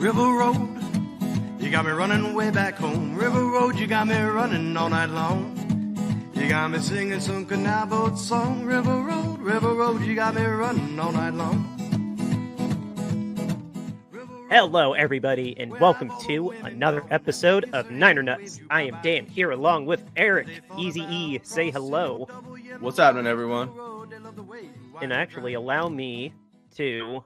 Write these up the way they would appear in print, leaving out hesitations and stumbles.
River Road, you got me running way back home. River Road, you got me running all night long. You got me singing some canal boat song. River Road, you got me running all night long. Hello, everybody, and welcome to another episode of Niner Nuts. I am Dan here along with Eric. Easy E, say hello. What's happening, everyone? And actually, allow me to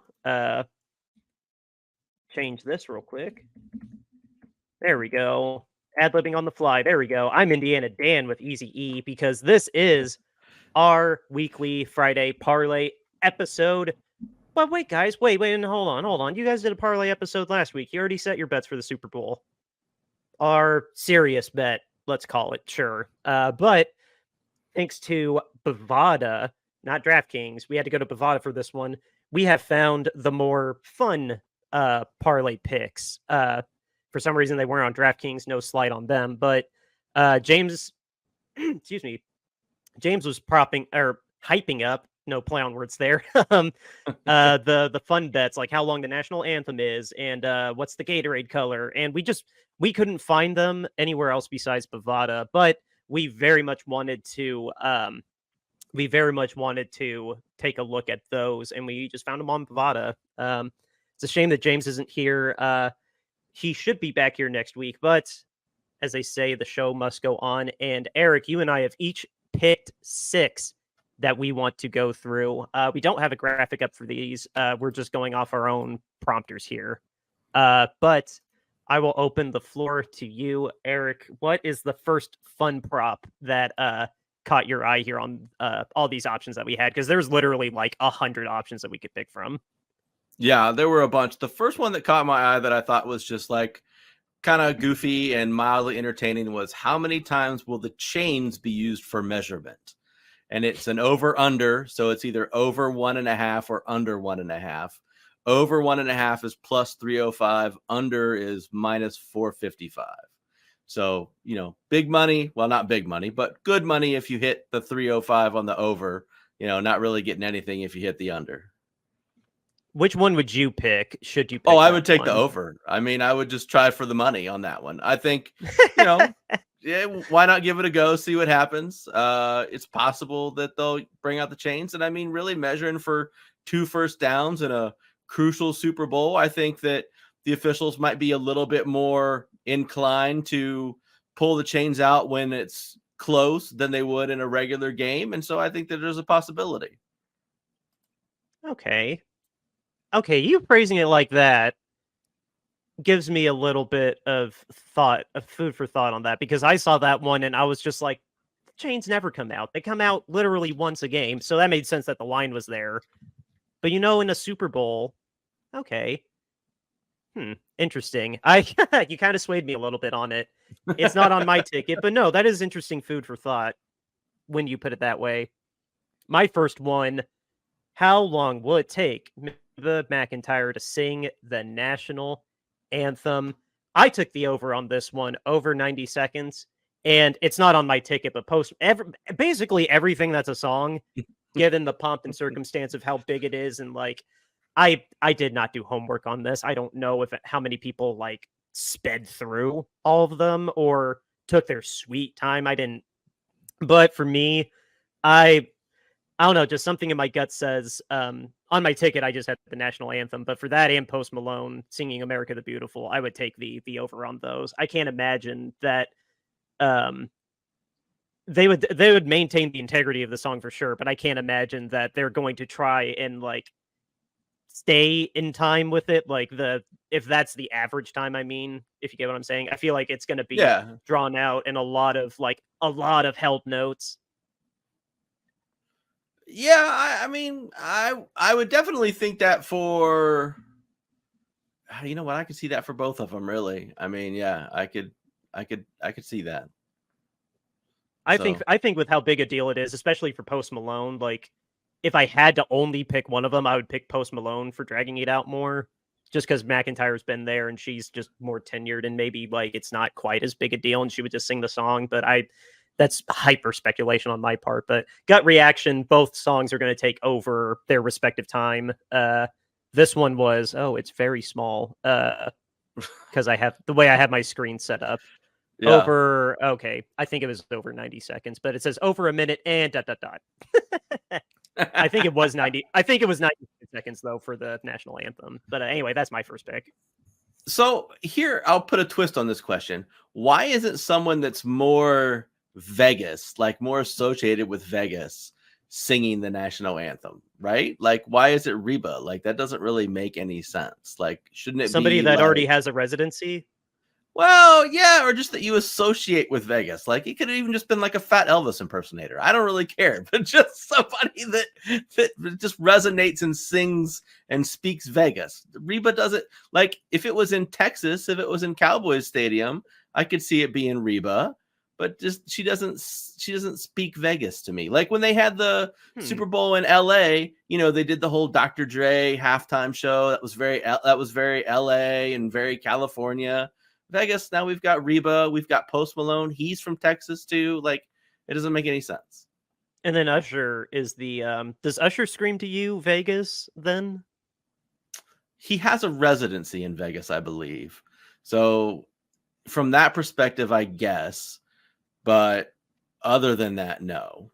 change this real quick. There we go. Ad-libbing on the fly. There we go. I'm Indiana Dan with Easy E because this is our weekly Friday parlay episode. But wait, guys, wait, and hold on. You guys did a parlay episode last week. You already set your bets for the Super Bowl. Our serious bet, let's call it, sure. But thanks to Bovada, not DraftKings, we had to go to Bovada for this one. We have found the more fun parlay picks. For some reason, they weren't on DraftKings. No slight on them. But James, excuse me, James was hyping up. No play on words there. The fun bets, like how long the national anthem is, and what's the Gatorade color, and we couldn't find them anywhere else besides Bovada. But we very much wanted to take a look at those, and we just found them on Bovada. It's a shame that James isn't here. He should be back here next week, but as they say, the show must go on. And Eric, you and I have each picked 6 that we want to go through. We don't have a graphic up for these. We're just going off our own prompters here. But I will open the floor to you, Eric. What is the first fun prop that caught your eye here on all these options that we had? Because there's literally like 100 options that we could pick from. Yeah, there were a bunch. The first one that caught my eye that I thought was just like kind of goofy and mildly entertaining was how many times will the chains be used for measurement? And it's an over-under, so it's either over 1.5 or under 1.5. Over 1.5 is plus 305. Under is minus 455. So, big money. Well, not big money, but good money if you hit the 305 on the over. Not really getting anything if you hit the under. Which one would you pick? Should you pick I would take one? the over. I mean, I would just try for the money on that one. I think, yeah, why not give it a go, see what happens? It's possible that they'll bring out the chains. And I mean, really measuring for 2 first downs in a crucial Super Bowl, I think that the officials might be a little bit more inclined to pull the chains out when it's close than they would in a regular game. And so I think that there's a possibility. Okay, you praising it like that gives me a little bit of food for thought on that, because I saw that one and I was just like, the chains never come out. They come out literally once a game. So that made sense that the line was there. But in a Super Bowl, okay. Interesting. You kind of swayed me a little bit on it. It's not on my ticket, but no, that is interesting food for thought when you put it that way. My first one, how long will it take the McIntyre to sing the national anthem? I took the over on this one, over 90 seconds, and it's not on my ticket, but basically everything that's a song, given the pomp and circumstance of how big it is, and like, I did not do homework on this. I don't know how many people like sped through all of them or took their sweet time. I didn't, but for me, I don't know, just something in my gut says, on my ticket, I just had the national anthem, but for that and Post Malone singing America the Beautiful, I would take the over on those. I can't imagine that they would maintain the integrity of the song for sure, but I can't imagine that they're going to try and like stay in time with it. Like if that's the average time, I mean, if you get what I'm saying, I feel like it's going to be drawn out and a lot of held notes. Yeah, I mean, I would definitely think that for, you know what, I could see that for both of them, really. I mean, yeah, I could see that. I think with how big a deal it is, especially for Post Malone, like if I had to only pick one of them, I would pick Post Malone for dragging it out more, just because McIntyre's been there and she's just more tenured and maybe like it's not quite as big a deal and she would just sing the song. But that's hyper speculation on my part, but gut reaction, both songs are going to take over their respective time. This one was, it's very small. because I have the way I have my screen set up. Yeah. Over, okay, I think it was over 90 seconds, but it says over a minute and ... I think it was 90. I think it was 90 seconds though for the national anthem. But anyway, that's my first pick. So here, I'll put a twist on this question. Why isn't someone that's more Vegas, like more associated with Vegas, singing the national anthem, right? Like, why is it Reba? Like, that doesn't really make any sense. Like, shouldn't it Somebody be that like, already has a residency? well, yeah, or just that you associate with Vegas. Like, it could have even just been like a Fat Elvis impersonator. I don't really care, but just somebody that just resonates and sings and speaks Vegas. Reba does it. Like, if it was in Texas, if it was in Cowboys Stadium, I could see it being Reba, but just she doesn't speak Vegas to me. Like when they had the Super Bowl in LA, you know, they did the whole Dr. Dre halftime show. That was very LA and very California. Vegas, now we've got Reba, we've got Post Malone. He's from Texas too. Like, it doesn't make any sense. And then Usher is the does Usher scream to you Vegas then? He has a residency in Vegas, I believe. So from that perspective, I guess. But other than that, no.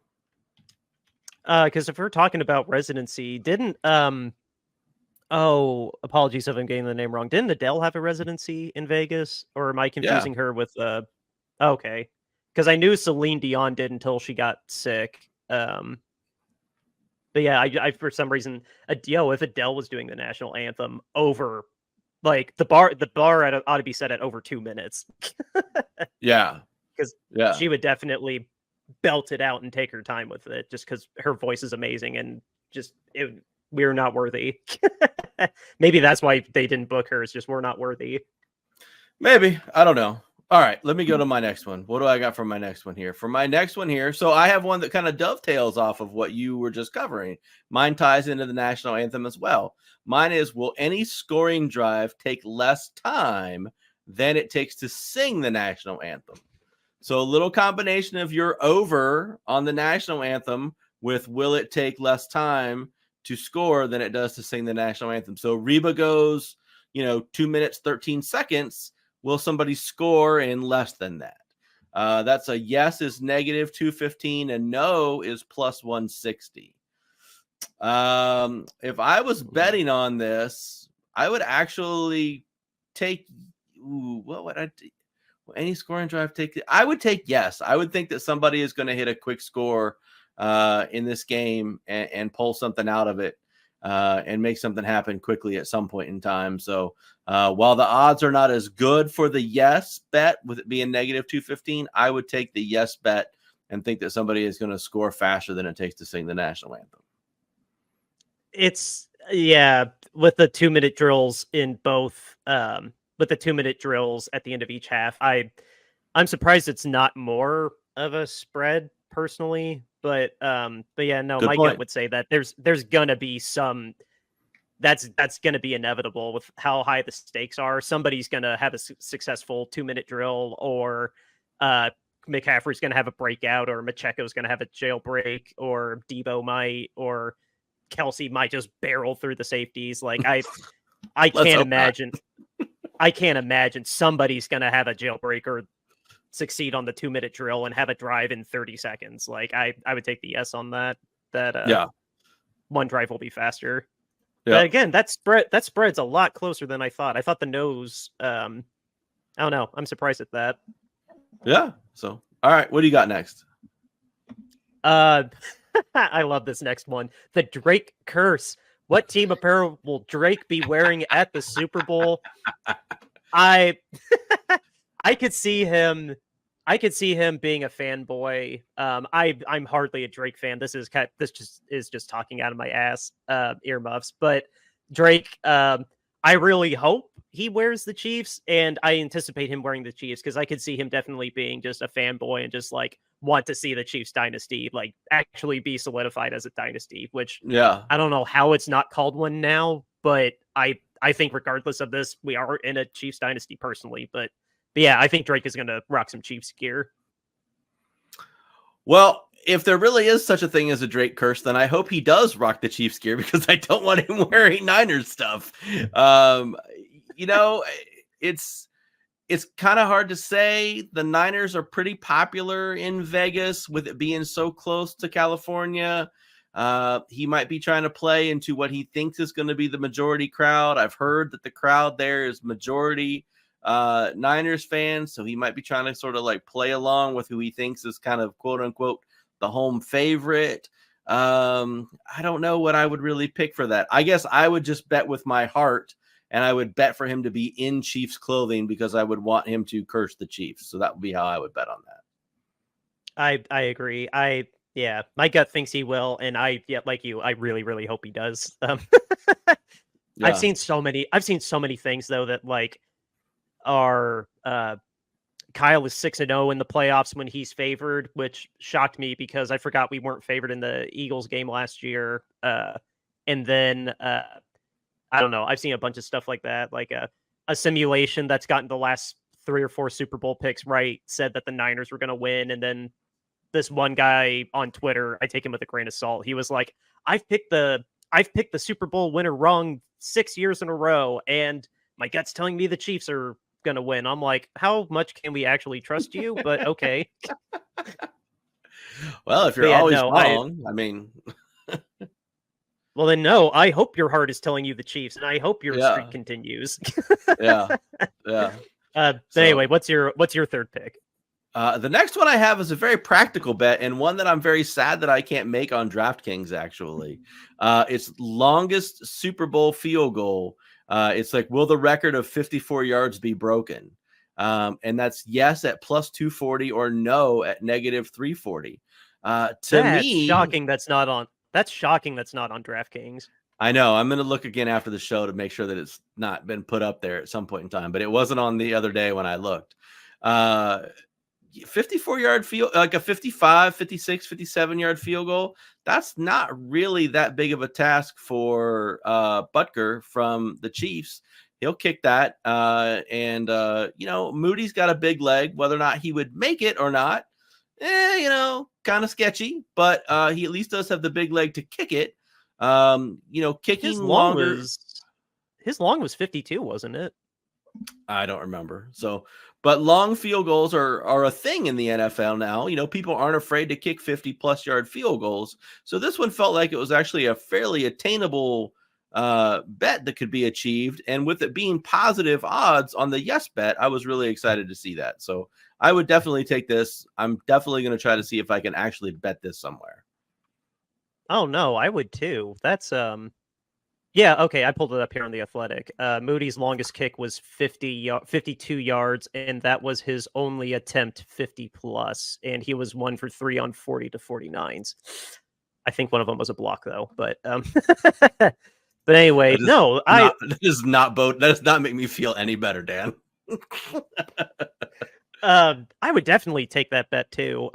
Because if we're talking about residency, didn't oh, apologies if I'm getting the name wrong. Didn't Adele have a residency in Vegas? Or am I confusing her with okay. Because I knew Celine Dion did until she got sick. But yeah, I for some reason, if Adele was doing the national anthem over, like the bar ought to be set at over 2 minutes. Yeah, because she would definitely belt it out and take her time with it, just because her voice is amazing and just we're not worthy. Maybe that's why they didn't book her. It's just we're not worthy. Maybe, I don't know. All right, let me go to my next one. What do I got for my next one here? For my next one here, so I have one that kind of dovetails off of what you were just covering. Mine ties into the national anthem as well. Mine is, will any scoring drive take less time than it takes to sing the national anthem? So a little combination of your over on the national anthem with will it take less time to score than it does to sing the national anthem. So Reba goes, 2 minutes, 13 seconds. Will somebody score in less than that? That's a yes is negative 215 and no is plus 160. If I was betting on this, I would actually take, what would I do? Any scoring drive take? I would take yes. I would think that somebody is going to hit a quick score in this game and pull something out of it and make something happen quickly at some point in time. So while the odds are not as good for the yes bet, with it being negative 215, I would take the yes bet and think that somebody is going to score faster than it takes to sing the national anthem. It's, with the 2 minute drills in both, with the 2 minute drills at the end of each half, I'm surprised it's not more of a spread personally, but yeah, no, my gut would say that there's gonna be some, that's gonna be inevitable with how high the stakes are. Somebody's gonna have a successful 2 minute drill, or McCaffrey's gonna have a breakout, or Macheco's gonna have a jailbreak, or Debo might, or Kelsey might just barrel through the safeties. Like I can't imagine. I can't imagine somebody's gonna have a jailbreak or succeed on the 2 minute drill and have a drive in 30 seconds. Like I would take the yes on that. One drive will be faster. Yeah. But again, that spread's a lot closer than I thought. I thought the nose. I don't know. I'm surprised at that. Yeah. So all right, what do you got next? I love this next one. The Drake curse. What team apparel will Drake be wearing at the Super Bowl? I could see him. I could see him being a fanboy. I'm hardly a Drake fan. This is just talking out of my ass, earmuffs. But Drake, I really hope he wears the Chiefs, and I anticipate him wearing the Chiefs because I could see him definitely being just a fanboy and just like want to see the Chiefs dynasty like actually be solidified as a dynasty. Which I don't know how it's not called one now, but I think regardless of this, we are in a Chiefs dynasty personally. But yeah, I think Drake is going to rock some Chiefs gear. Well, if there really is such a thing as a Drake curse, then I hope he does rock the Chiefs gear because I don't want him wearing Niners stuff. it's kind of hard to say. The Niners are pretty popular in Vegas with it being so close to California. He might be trying to play into what he thinks is going to be the majority crowd. I've heard that the crowd there is majority Niners fans, so he might be trying to sort of like play along with who he thinks is kind of quote unquote the home favorite. I don't know what I would really pick for that. I guess I would just bet with my heart, and I would bet for him to be in Chiefs clothing because I would want him to curse the Chiefs. So that would be how I would bet on that. I agree. Yeah, my gut thinks he will, and like you, I really, really hope he does. Yeah. I've seen so many things though that like are Kyle is 6-0 in the playoffs when he's favored, which shocked me because I forgot we weren't favored in the Eagles game last year. And then I don't know. I've seen a bunch of stuff like that, like a simulation that's gotten the last 3 or 4 Super Bowl picks right said that the Niners were going to win, and then this one guy on Twitter, I take him with a grain of salt. He was like, I've picked the Super Bowl winner wrong 6 years in a row, and my gut's telling me the Chiefs are going to win. I'm like, how much can we actually trust you? But okay. Well, if you're always wrong, I mean... Well, then, no, I hope your heart is telling you the Chiefs, and I hope your streak continues. Yeah. Anyway, what's your third pick? The next one I have is a very practical bet, and one that I'm very sad that I can't make on DraftKings, actually. It's longest Super Bowl field goal. It's like, will the record of 54 yards be broken? And that's yes at plus 240 or no at negative 340. That's shocking that's not on DraftKings. I know. I'm going to look again after the show to make sure that it's not been put up there at some point in time, but it wasn't on the other day when I looked. 54-yard field, like a 55, 56, 57-yard field goal. That's not really that big of a task for Butker from the Chiefs. He'll kick that. And Moody's got a big leg. Whether or not he would make it or not, kind of sketchy, but he at least does have the big leg to kick it. Kicking his longer. His long was 52, wasn't it? I don't remember. So, but long field goals are a thing in the NFL now. People aren't afraid to kick 50+ yard field goals. So this one felt like it was actually a fairly attainable bet that could be achieved. And with it being positive odds on the yes bet, I was really excited to see that. So I would definitely take this. I'm definitely going to try to see if I can actually bet this somewhere. Oh no, I would too. That's yeah, okay, I pulled it up here on The Athletic. Moody's longest kick was 52 yards, and that was his only attempt 50+, and he was 1 for 3 on 40 to 49s. I think one of them was a block, though, but but anyway, that does not make me feel any better, Dan. I would definitely take that bet, too.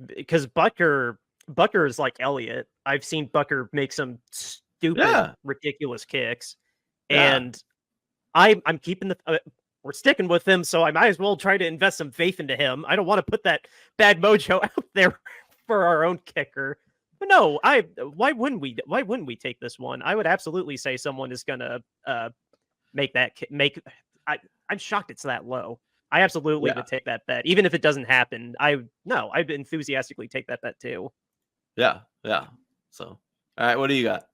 Because Butker is like Elliott. I've seen Butker make some stupid, ridiculous kicks, and I'm keeping we're sticking with him, so I might as well try to invest some faith into him. I don't want to put that bad mojo out there for our own kicker. But no, why wouldn't we take this one? I would absolutely say someone is gonna make that I'm shocked it's that low. I absolutely would take that bet, even if it doesn't happen. I'd enthusiastically take that bet too. Yeah. So, all right, what do you got?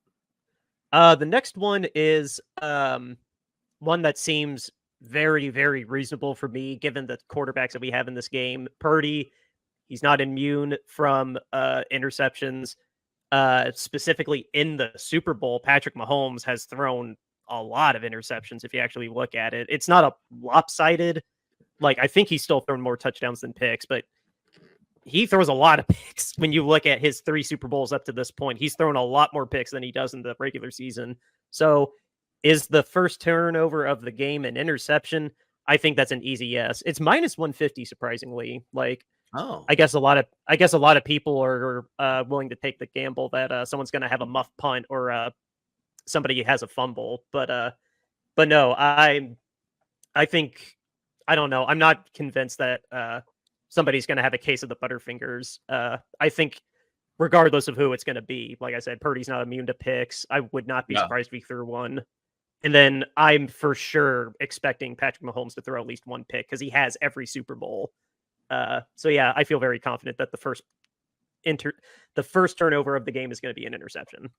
The next one is one that seems very, very reasonable for me, given the quarterbacks that we have in this game. Purdy, he's not immune from interceptions. Specifically in the Super Bowl, Patrick Mahomes has thrown a lot of interceptions. If you actually look at it, it's not a lopsided. Like, I think he's still thrown more touchdowns than picks, but he throws a lot of picks. When you look at his 3 Super Bowls up to this point, he's thrown a lot more picks than he does in the regular season. So is the first turnover of the game an interception? I think that's an easy yes. It's minus 150, surprisingly. Like, I guess a lot of people are willing to take the gamble that someone's going to have a muff punt or somebody has a fumble. But no, I think, I don't know. I'm not convinced that somebody's going to have a case of the Butterfingers. I think regardless of who it's going to be, like I said, Purdy's not immune to picks. I would not be surprised if he threw one. And then I'm for sure expecting Patrick Mahomes to throw at least one pick because he has every Super Bowl. So yeah, I feel very confident that the first turnover of the game is going to be an interception.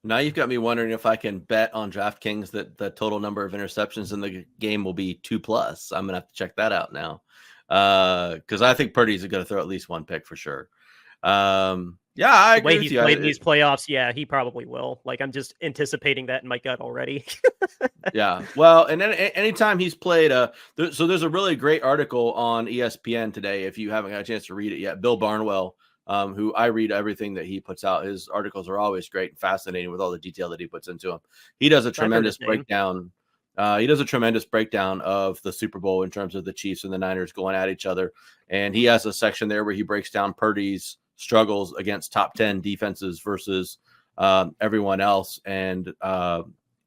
Now you've got me wondering if I can bet on DraftKings that the total number of interceptions in the game will be 2+. I'm gonna have to check that out now, because I think Purdy's going to throw at least one pick for sure. Yeah, I agree with you. The way he's played in these playoffs, yeah, he probably will. Like, I'm just anticipating that in my gut already. Yeah, well, and then anytime he's played, so there's a really great article on ESPN today. If you haven't got a chance to read it yet, Bill Barnwell, who I read everything that he puts out. His articles are always great and fascinating with all the detail that he puts into them. He does a tremendous breakdown. He does a tremendous breakdown of the Super Bowl in terms of the Chiefs and the Niners going at each other. And he has a section there where he breaks down Purdy's struggles against top 10 defenses versus everyone else. And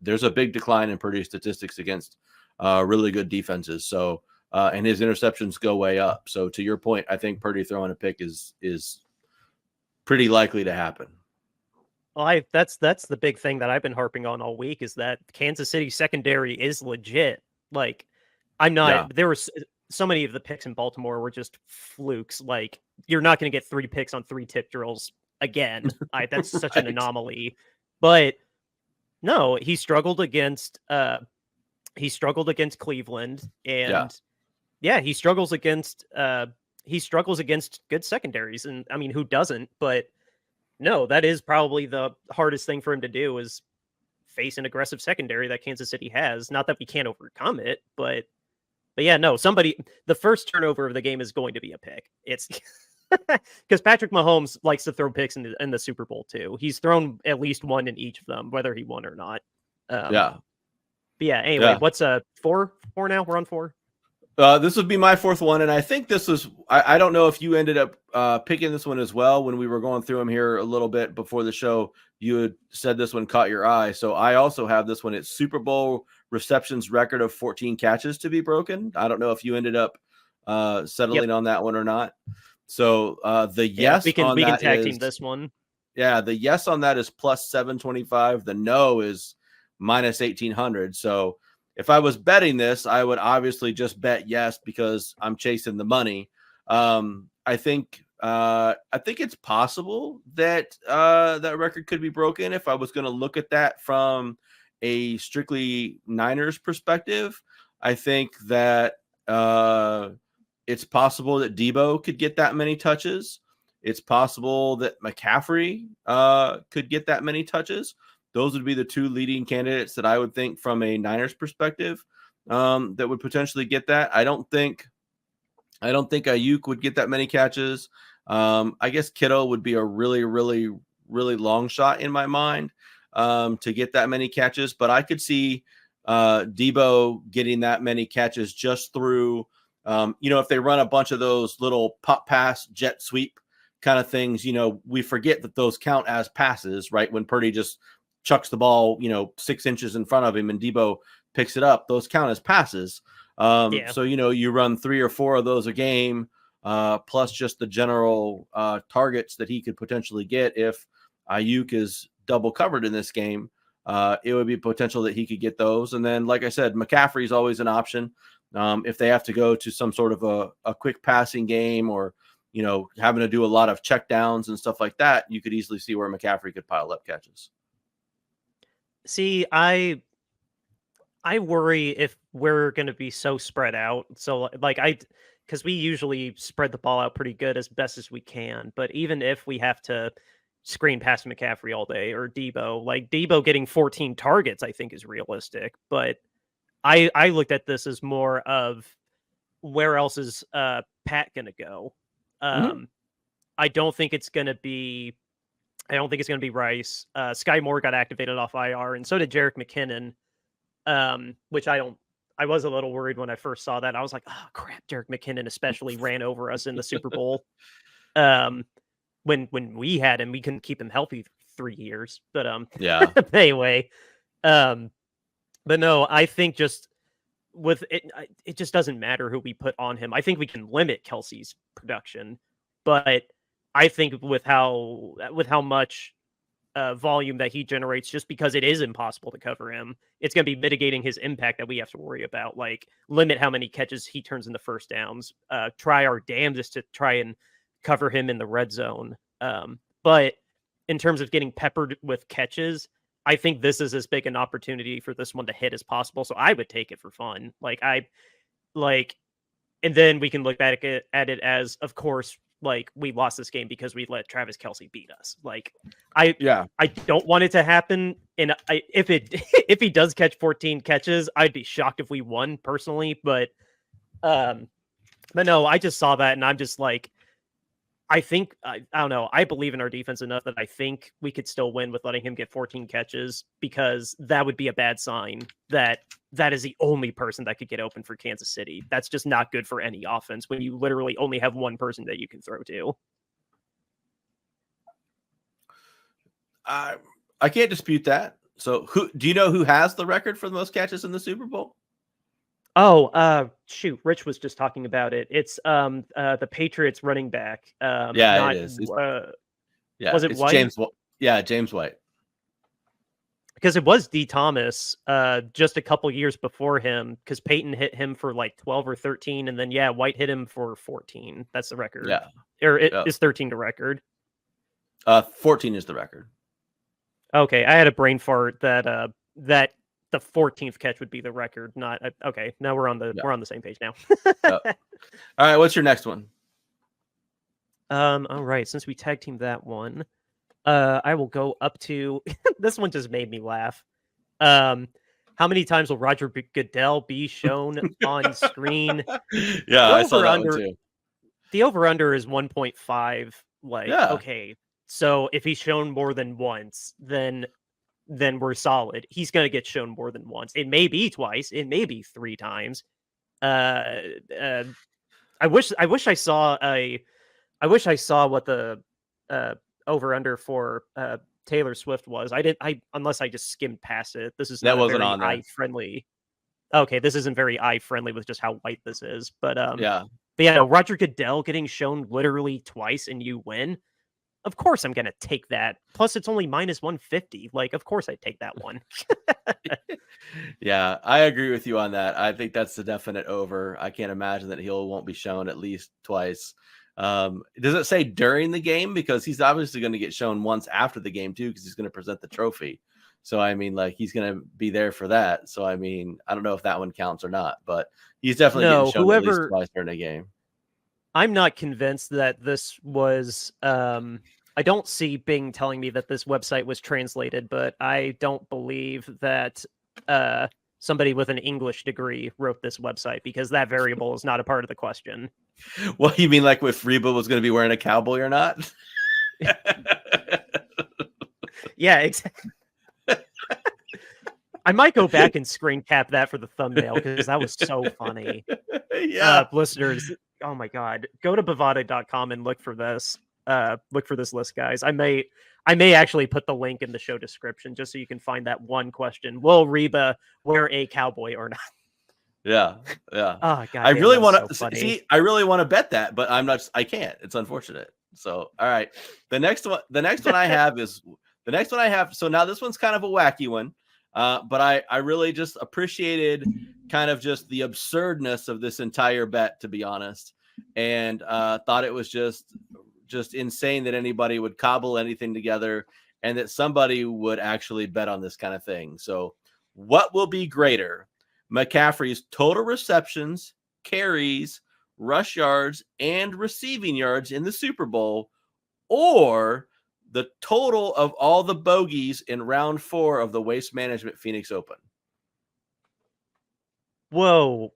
there's a big decline in Purdy's statistics against really good defenses. So, and his interceptions go way up. So to your point, I think Purdy throwing a pick is pretty likely to happen. Well, that's the big thing that I've been harping on all week is that Kansas City secondary is legit. Like, there were so many of the picks in Baltimore were just flukes. Like, you're not going to get 3 picks on 3 tip drills again. That's such an anomaly. But no, he struggled against Cleveland, and he struggles against good secondaries. And I mean, who doesn't? But no, that is probably the hardest thing for him to do is face an aggressive secondary that Kansas City has. Not that we can't overcome it, but yeah, no, the first turnover of the game is going to be a pick. It's because Patrick Mahomes likes to throw picks in the Super Bowl too. He's thrown at least one in each of them, whether he won or not. But yeah, anyway, what's 4 now? We're on 4. This would be my 4th one, and I think this was I don't know if you ended up picking this one as well when we were going through them here a little bit before the show. You had said this one caught your eye, so I also have this one. It's Super Bowl receptions record of 14 catches to be broken. I don't know if you ended up settling on that one or not. So the yes we can tag team is this one. Yeah, the yes on that is plus 725. The no is minus 1800. So if I was betting this, I would obviously just bet yes because I'm chasing the money. I think it's possible that that record could be broken. If I was going to look at that from a strictly Niners perspective, I think that it's possible that Debo could get that many touches. It's possible that McCaffrey could get that many touches. Those would be the 2 leading candidates that I would think from a Niners perspective that would potentially get that. I don't think Ayuk would get that many catches. I guess Kittle would be a really, really, really long shot in my mind to get that many catches. But I could see Debo getting that many catches just through, if they run a bunch of those little pop pass, jet sweep kind of things, we forget that those count as passes, right? When Purdy just chucks the ball, 6 inches in front of him and Debo picks it up, those count as passes. So, you run 3 or 4 of those a game, plus just the general targets that he could potentially get if Ayuk is double covered in this game. It would be potential that he could get those. And then, like I said, McCaffrey is always an option. If they have to go to some sort of a quick passing game or, having to do a lot of check downs and stuff like that, you could easily see where McCaffrey could pile up catches. See, I worry if we're going to be so spread out. So because we usually spread the ball out pretty good as best as we can. But even if we have to screen past McCaffrey all day or Debo getting 14 targets, I think is realistic. But I looked at this as more of where else is Pat going to go? I don't think it's going to be Rice. Sky Moore got activated off IR, and so did Jerick McKinnon. Which I was a little worried when I first saw that. I was like, oh crap, Jerick McKinnon especially ran over us in the Super Bowl. When we had him, we couldn't keep him healthy for 3 years. But anyway. But no, I think just with it just doesn't matter who we put on him. I think we can limit Kelsey's production, but I think with how much volume that he generates just because it is impossible to cover him. It's going to be mitigating his impact that we have to worry about. Like, limit how many catches he turns into first downs. Try our damnedest to try and cover him in the red zone. But in terms of getting peppered with catches, I think this is as big an opportunity for this one to hit as possible. So I would take it for fun. And then we can look back at it as, of course, like, we lost this game because we let Travis Kelce beat us. Like, I don't want it to happen. And if he does catch 14 catches, I'd be shocked if we won personally. But no, I just saw that and I'm just like, I think, I don't know. I believe in our defense enough that I think we could still win with letting him get 14 catches, because that would be a bad sign that is the only person that could get open for Kansas City. That's just not good for any offense when you literally only have one person that you can throw to. I can't dispute that. So do you know who has the record for the most catches in the Super Bowl? Oh, shoot. Rich was just talking about it. It's the Patriots running back. It is. Was it White? James White. Because it was D. Thomas just a couple years before him, because Peyton hit him for like 12 or 13, and then White hit him for 14. That's the record. Yeah. Or is 13 the record? 14 is the record. Okay, I had a brain fart that the 14th catch would be the record. Not okay. Now we're on the same page now. All right, what's your next one? All right. Since we tag teamed that one, I will go up to this one. Just made me laugh. How many times will Roger Goodell be shown on screen? Yeah, I saw that one too. The over/under is 1.5. Okay, so if he's shown more than once, then we're solid. He's going to get shown more than once. It may be twice. It may be 3 times. I wish I saw what the over/under for Taylor Swift was. Unless I just skimmed past it. This is not wasn't very on there. eye friendly. Okay, this isn't very eye friendly with just how white this is. But Roger Goodell getting shown literally twice and you win. Of course I'm going to take that. Plus, it's only minus 150. Like, of course I'd take that one. Yeah, I agree with you on that. I think that's the definite over. I can't imagine that he won't be shown at least twice. Does it say during the game? Because he's obviously going to get shown once after the game, too, because he's going to present the trophy. So, I mean, like, he's going to be there for that. So, I mean, I don't know if that one counts or not, but he's definitely getting shown at least twice during the game. I'm not convinced that this was... I don't see Bing telling me that this website was translated, but I don't believe that somebody with an English degree wrote this website, because that variable is not a part of the question. Well, you mean like if Reba was going to be wearing a cowboy or not? Yeah, exactly. I might go back and screen cap that for the thumbnail, because that was so funny. Yeah. Listeners, oh my God. Go to Bovada.com and look for this. Look for this list, guys. I may actually put the link in the show description just so you can find that one question. Will Reba wear a cowboy or not? Yeah. Oh God, I really want to see. I really want to bet that, but I'm not. I can't. It's unfortunate. So, all right. The next one I have is the next one I have. So now this one's kind of a wacky one, but I really just appreciated kind of just the absurdness of this entire bet, to be honest, and thought it was just insane that anybody would cobble anything together and that somebody would actually bet on this kind of thing. So what will be greater? McCaffrey's total receptions, carries, rush yards, and receiving yards in the Super Bowl, or the total of all the bogeys in round 4 of the Waste Management Phoenix Open? Whoa.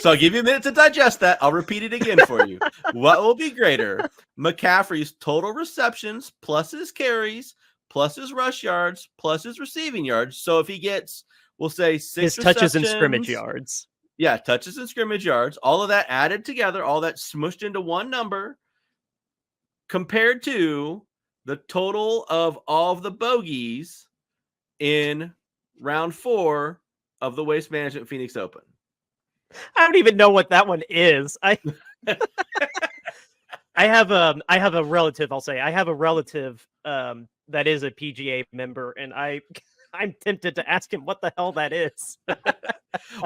So I'll give you a minute to digest that. I'll repeat it again for you. What will be greater? McCaffrey's total receptions plus his carries plus his rush yards plus his receiving yards. So if he gets, we'll say 6 his touches and scrimmage yards. Yeah, touches and scrimmage yards. All of that added together, all that smushed into one number, compared to the total of all of the bogeys in round 4 of the Waste Management Phoenix Open. I don't even know what that one is. I have a relative. I'll say I have a relative that is a PGA member, and I'm tempted to ask him what the hell that is.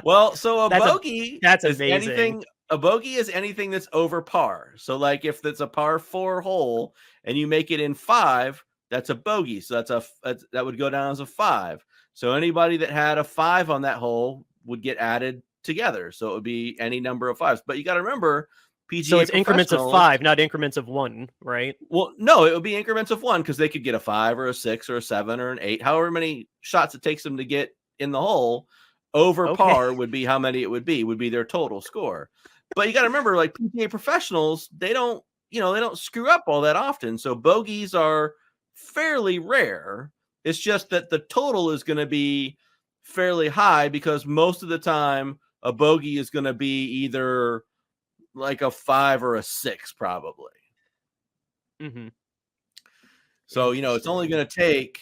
Well, so That's amazing. a bogey is anything that's over par. So like if it's a par 4 hole and you make it in 5, that's a bogey. So that would go down as a 5. So anybody that had a 5 on that hole would get added together. So it would be any number of 5s. But you got to remember, PGA So it's increments of professionals- 5, not increments of 1, right? Well, no, it would be increments of 1 because they could get a 5 or a 6 or a 7 or an 8, however many shots it takes them to get in the hole. Over par would be how many it would be their total score. But you got to remember, like PGA professionals, they don't screw up all that often. So bogeys are fairly rare. It's just that the total is going to be fairly high because most of the time a bogey is going to be either like a 5 or a 6, probably. Mm-hmm. So, it's only going to take,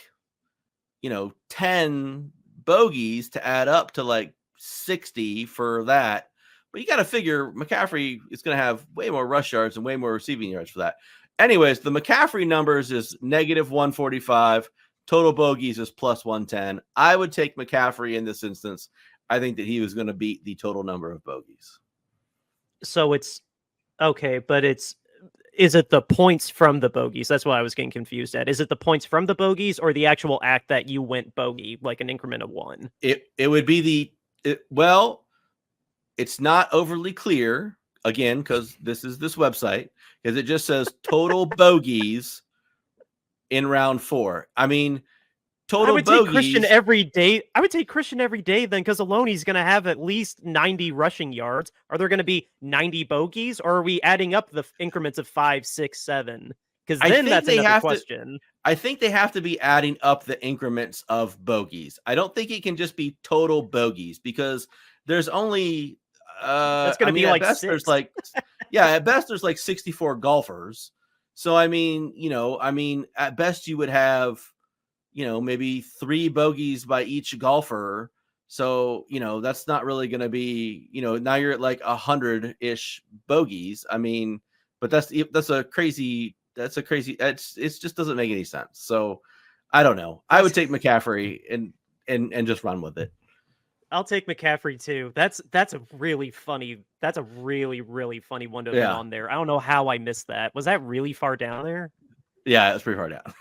10 bogeys to add up to like 60 for that. But you got to figure McCaffrey is going to have way more rush yards and way more receiving yards for that. Anyways, the McCaffrey numbers is negative 145. Total bogeys is plus 110. I would take McCaffrey in this instance. I think that he was going to beat the total number of bogeys. So it's okay, but is it the points from the bogeys? That's what I was getting confused at. Is it the points from the bogeys or the actual act that you went bogey, like an increment of 1? It would be well, it's not overly clear, again, because this website, because it just says total bogeys in round 4. I mean, total I would bogeys. take Christian every day. I would take Christian every day then, because alone he's going to have at least 90 rushing yards. Are there going to be 90 bogeys, or are we adding up the increments of 5, 6, 7? Because then that's another question. I think they have to be adding up the increments of bogeys. I don't think it can just be total bogeys because there's only that's going to be like best 6. there's like at best there's like 64 golfers. So I mean, at best you would have maybe 3 bogeys by each golfer. So, that's not really going to be, now you're at like 100-ish bogeys. I mean, but it just doesn't make any sense. So I don't know. I would take McCaffrey and just run with it. I'll take McCaffrey too. That's a really funny one to have on there. I don't know how I missed that. Was that really far down there? Yeah, it's pretty far down.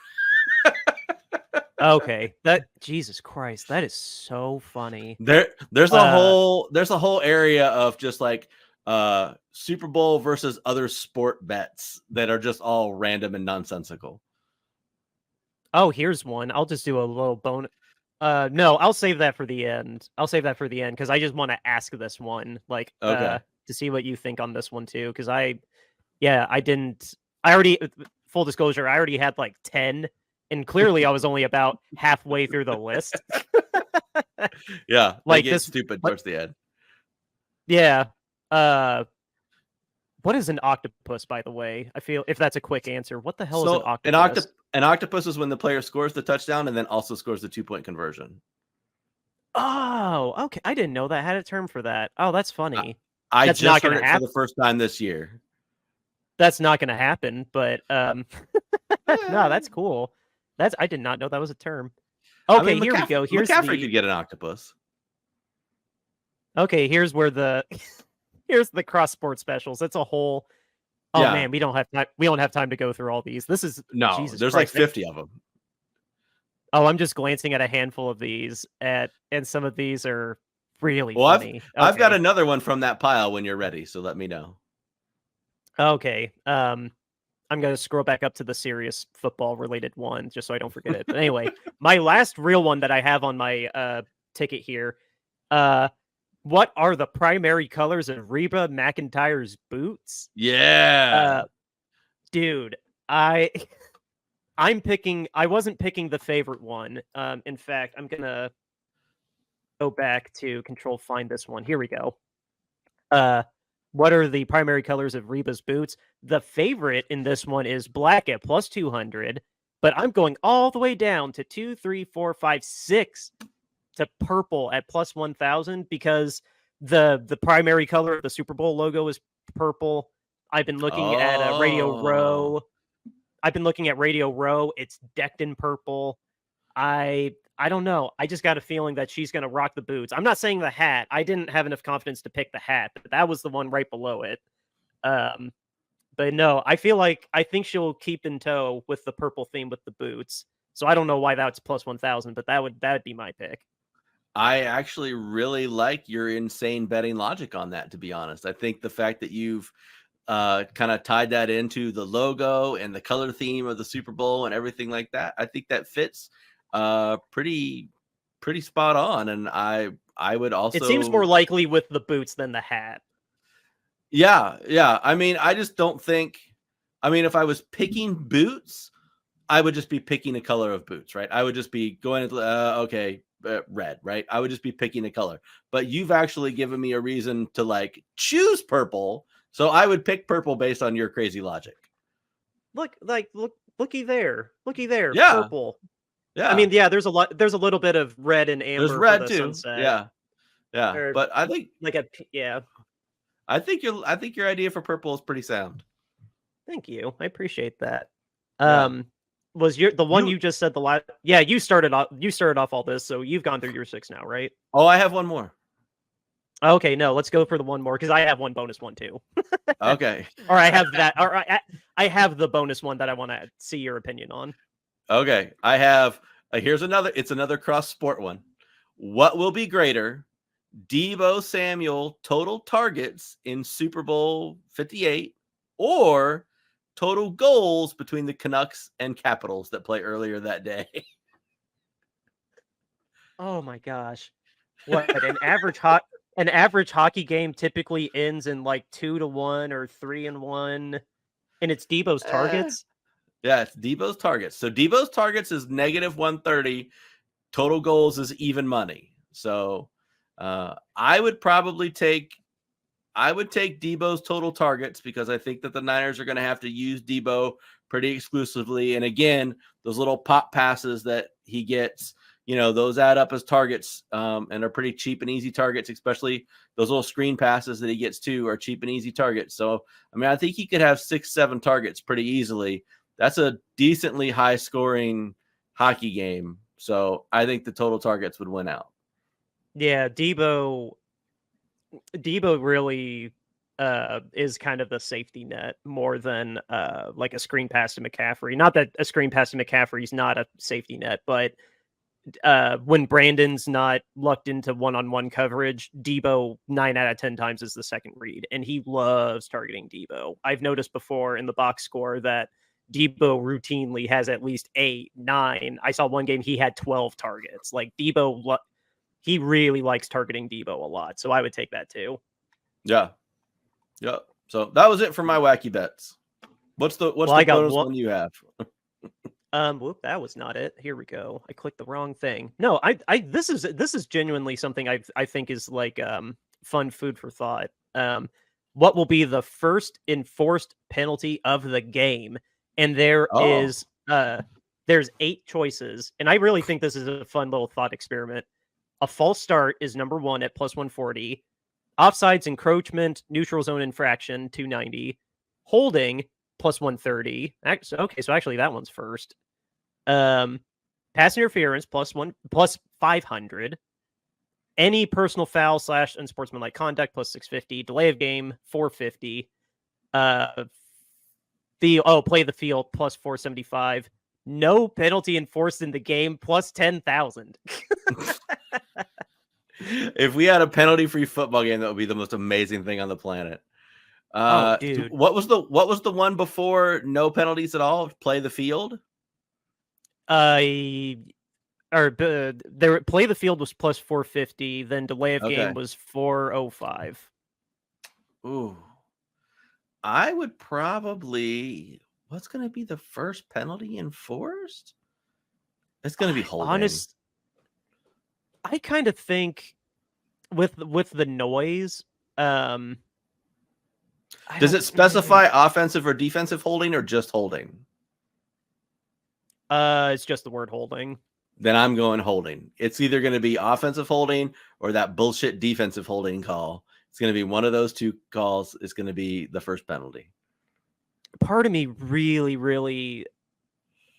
Okay, Jesus Christ, that is so funny. There's a whole area of just like Super Bowl versus other sport bets that are just all random and nonsensical. Oh, here's one. I'll just do a little bonus. No, I'll save that for the end. Because I just want to ask this one, like, to see what you think on this one too. Because full disclosure, I already had like 10. And clearly, I was only about halfway through the list. Yeah, like this stupid towards the end. Yeah. What is an octopus, by the way? I feel if that's a quick answer, what the hell is an octopus? An octopus is when the player scores the touchdown and then also scores the 2-point conversion. Oh, okay. I didn't know that had a term for that. Oh, that's funny. I just heard it for the first time this year. That's not going to happen, but no, that's cool. I did not know that was a term. Okay, here we go. McCaffrey could get an octopus. Okay, here's the cross sport specials. It's a whole. Oh man, we don't have time to go through all these. This is Jesus there's Christ. like 50 of them. Oh, I'm just glancing at a handful of these, and some of these are really funny. I've got another one from that pile when you're ready, so let me know. Okay. I'm going to scroll back up to the serious football related one just so I don't forget it. But anyway, my last real one that I have on my ticket here. What are the primary colors of Reba McEntire's boots? Yeah. Dude, I wasn't picking the favorite one. In fact, I'm going to go back to find this one. Here we go. What are the primary colors of Reba's boots? The favorite in this one is black at plus 200, but I'm going all the way down to 2, 3, 4, 5, 6 to purple at plus 1,000 because the primary color of the Super Bowl logo is purple. I've been looking at Radio Row. I've been looking at Radio Row. It's decked in purple. I don't know. I just got a feeling that she's going to rock the boots. I'm not saying the hat. I didn't have enough confidence to pick the hat, but that was the one right below it. But no, I think she'll keep in tow with the purple theme with the boots. So I don't know why that's plus 1,000, but that'd be my pick. I actually really like your insane betting logic on that, to be honest. I think the fact that you've kind of tied that into the logo and the color theme of the Super Bowl and everything like that, I think that fits pretty spot on. And I would also... It seems more likely with the boots than the hat. Yeah. I mean, I just don't think... I mean, if I was picking boots, I would just be picking a color of boots, right? I would just be going, red, right? I would just be picking a color. But you've actually given me a reason to like choose purple, so I would pick purple based on your crazy logic. Looky there, yeah. Purple. Yeah, I mean, yeah. There's a little bit of red and amber. There's red for the too. Sunset. Yeah. Or but I think I think your idea for purple is pretty sound. Thank you. I appreciate that. Yeah. Was the one you just said the last? Yeah, you started off all this, so you've gone through your 6 now, right? Oh, I have one more. Okay, no, let's go for the one more because I have one bonus one too. Okay. Or I have that. Or I have the bonus one that I want to see your opinion on. Okay, I have. Here's another. It's another cross sport one. What will be greater, Deebo Samuel total targets in Super Bowl 58, or total goals between the Canucks and Capitals that play earlier that day? Oh my gosh. What an average hockey game typically ends in like 2-1 or 3-1, and it's Deebo's targets. Yeah, it's Deebo's targets. So Deebo's targets is -130. Total goals is even money. So I would take Deebo's total targets because I think that the Niners are going to have to use Deebo pretty exclusively. And again, those little pop passes that he gets, those add up as targets and are pretty cheap and easy targets, especially those little screen passes that he gets too are cheap and easy targets. So, I mean, I think he could have 6-7 targets pretty easily. That's a decently high scoring hockey game. So I think the total targets would win out. Yeah, Deebo really is kind of the safety net more than like a screen pass to McCaffrey. Not that a screen pass to McCaffrey is not a safety net, but when Brandon's not lucked into one-on-one coverage, Deebo 9 out of 10 times is the second read, and he loves targeting Deebo. I've noticed before in the box score that Deebo routinely has at least 8, 9. I saw one game he had 12 targets. Like Deebo, he really likes targeting Deebo a lot, so I would take that too. Yeah. So that was it for my wacky bets. What's the bonus one you have? Whoop, that was not it. Here we go. I clicked the wrong thing. No, this is genuinely something I think is like fun food for thought. What will be the first enforced penalty of the game? And there's 8 choices, and I really think this is a fun little thought experiment. A false start is number 1 at plus 140. Offsides, encroachment, neutral zone infraction, 290. Holding, plus 130. Okay, so actually that one's first. Pass interference, plus 500. Any personal foul / unsportsmanlike conduct, plus 650. Delay of game, 450. Play the field, plus 475. No penalty enforced in the game, plus 10,000. If we had a penalty-free football game, that would be the most amazing thing on the planet. Dude. What was the one before no penalties at all? Play the field? Play the field was plus 450, then delay of game was 405. Ooh. I would probably... What's going to be the first penalty enforced? It's going to be holding. I kind of think with the noise, does it specify offensive or defensive holding or just holding? It's just the word holding. Then I'm going holding. It's either going to be offensive holding or that bullshit defensive holding call. It's going to be one of those two calls. It's going to be the first penalty. part of me really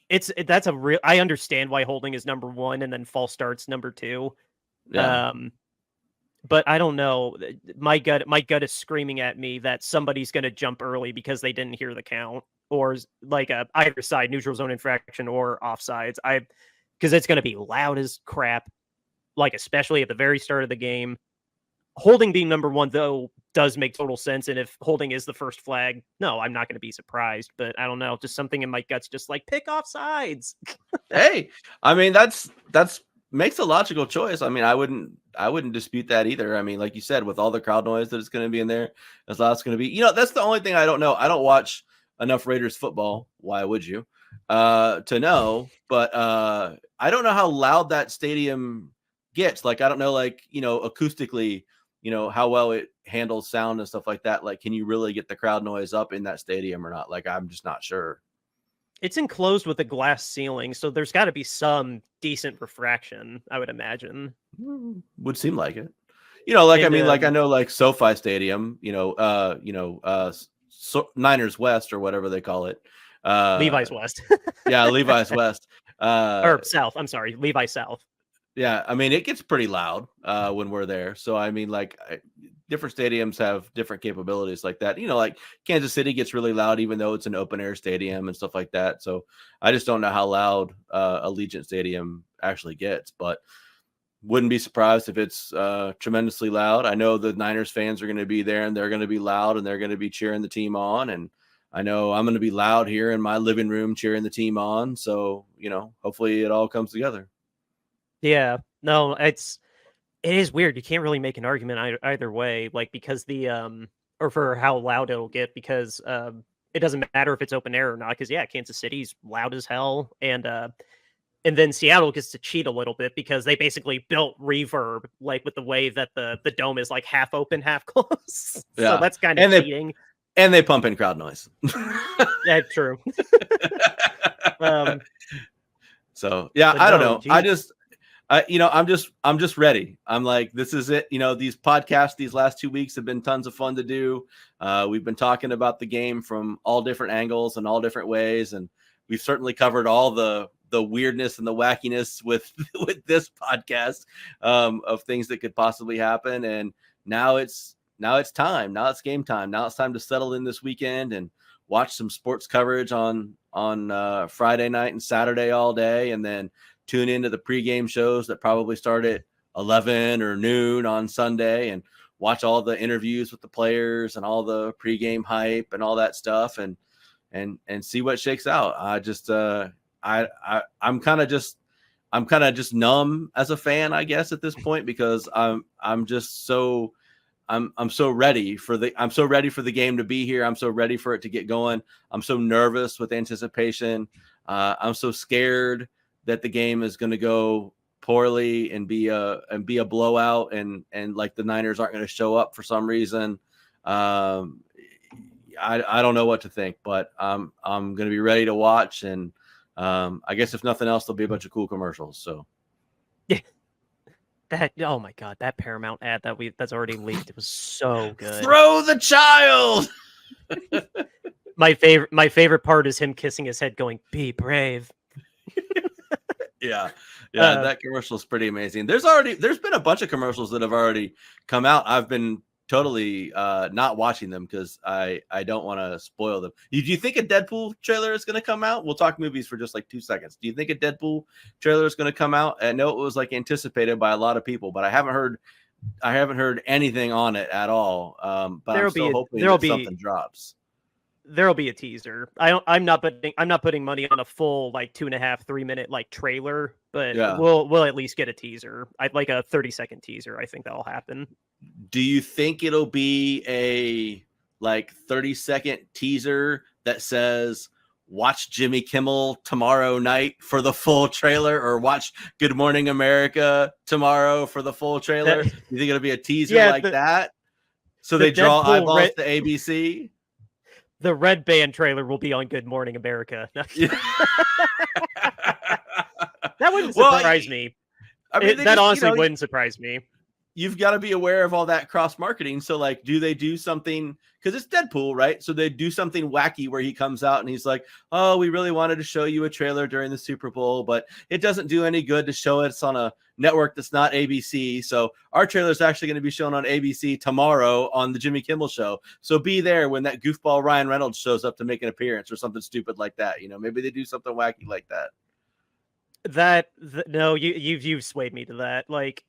that's a real. I understand why holding is number one and then false starts number two. Yeah. But I don't know. My gut is screaming at me that somebody's going to jump early because they didn't hear the count, or like either side, neutral zone infraction or offsides. Because it's going to be loud as crap, like especially at the very start of the game. Holding being number one, though, does make total sense. And if holding is the first flag, no, I'm not going to be surprised. But I don't know. Just something in my guts just like pick off sides. Hey, I mean, that's makes a logical choice. I mean, I wouldn't dispute that either. I mean, like you said, with all the crowd noise that it's going to be in there, as loud as it's going to be. That's the only thing I don't know. I don't watch enough Raiders football. Why would you? To know, but I don't know how loud that stadium gets. Like, I don't know, like, acoustically, how well it handles sound and stuff like that. Like, can you really get the crowd noise up in that stadium or not? Like, I'm just not sure. It's enclosed with a glass ceiling, so there's got to be some decent refraction, I would imagine. Would seem like it. Like, And, I mean, like, I know, like, SoFi Stadium, Niners West or whatever they call it. Levi's West. Yeah, Levi's West. Or South. I'm sorry, Levi South. Yeah, I mean, it gets pretty loud when we're there. So, I mean, like, different stadiums have different capabilities like that. Like Kansas City gets really loud, even though it's an open air stadium and stuff like that. So, I just don't know how loud Allegiant Stadium actually gets, but wouldn't be surprised if it's tremendously loud. I know the Niners fans are going to be there and they're going to be loud and they're going to be cheering the team on. And I know I'm going to be loud here in my living room cheering the team on. So, hopefully it all comes together. Yeah, no, it is weird. You can't really make an argument either way, like because or for how loud it'll get, because it doesn't matter if it's open air or not. Because yeah, Kansas City's loud as hell, and then Seattle gets to cheat a little bit because they basically built reverb, like with the way that the dome is like half open, half closed. Yeah. So that's kind of cheating. And they pump in crowd noise. That's true. So yeah, I don't know. Geez. I'm just ready. I'm like, this is it. These podcasts, these last 2 weeks have been tons of fun to do. We've been talking about the game from all different angles and all different ways. And we've certainly covered all the weirdness and the wackiness with this podcast of things that could possibly happen. And now it's time. Now it's game time. Now it's time to settle in this weekend and watch some sports coverage on Friday night and Saturday all day, and then tune into the pregame shows that probably start at 11 or noon on Sunday and watch all the interviews with the players and all the pregame hype and all that stuff and see what shakes out. I just I'm kind of just numb as a fan, I guess, at this point, because I'm so ready for the game to be here. I'm so ready for it to get going. I'm so nervous with anticipation. I'm so scared that the game is going to go poorly and be a blowout and like the Niners aren't going to show up for some reason. I don't know what to think, but I'm going to be ready to watch. And I guess if nothing else, there'll be a bunch of cool commercials. So yeah. Oh my God, that Paramount ad that's already leaked. It was so good. Throw the child. My favorite part is him kissing his head going, "Be brave." Yeah, that commercial is pretty amazing. There's been a bunch of commercials that have already come out. I've been totally not watching them because I don't want to spoil them. Do you think a Deadpool trailer is going to come out? We'll talk movies for just like 2 seconds. Do you think a Deadpool trailer is going to come out? I know it was like anticipated by a lot of people, but I haven't heard anything on it at all. But I'm still hoping that something drops. There'll be a teaser. I'm not putting money on a full like 2.5-3 minute like trailer, but yeah. We'll at least get a teaser. I'd like a 30-second teaser. I think that'll happen. Do you think it'll be a like 30-second teaser that sa's watch Jimmy Kimmel tomorrow night for the full trailer, or watch Good Morning America tomorrow for the full trailer? You think it'll be a teaser that? So they draw eyeballs to ABC? The Red Band trailer will be on Good Morning America. That wouldn't surprise me. I mean, that honestly wouldn't surprise me. you've got to be aware of all that cross marketing. So like, do they do something, because it's Deadpool, right? So they do something wacky where he comes out and he's like, oh, we really wanted to show you a trailer during the Super Bowl, but it doesn't do any good to show it's on a network that's not ABC. So our trailer is actually going to be shown on ABC tomorrow on the Jimmy Kimmel Show. So be there when that goofball Ryan Reynolds shows up to make an appearance or something stupid like that. You know, maybe they do something wacky like that. No, you've swayed me to that. Like,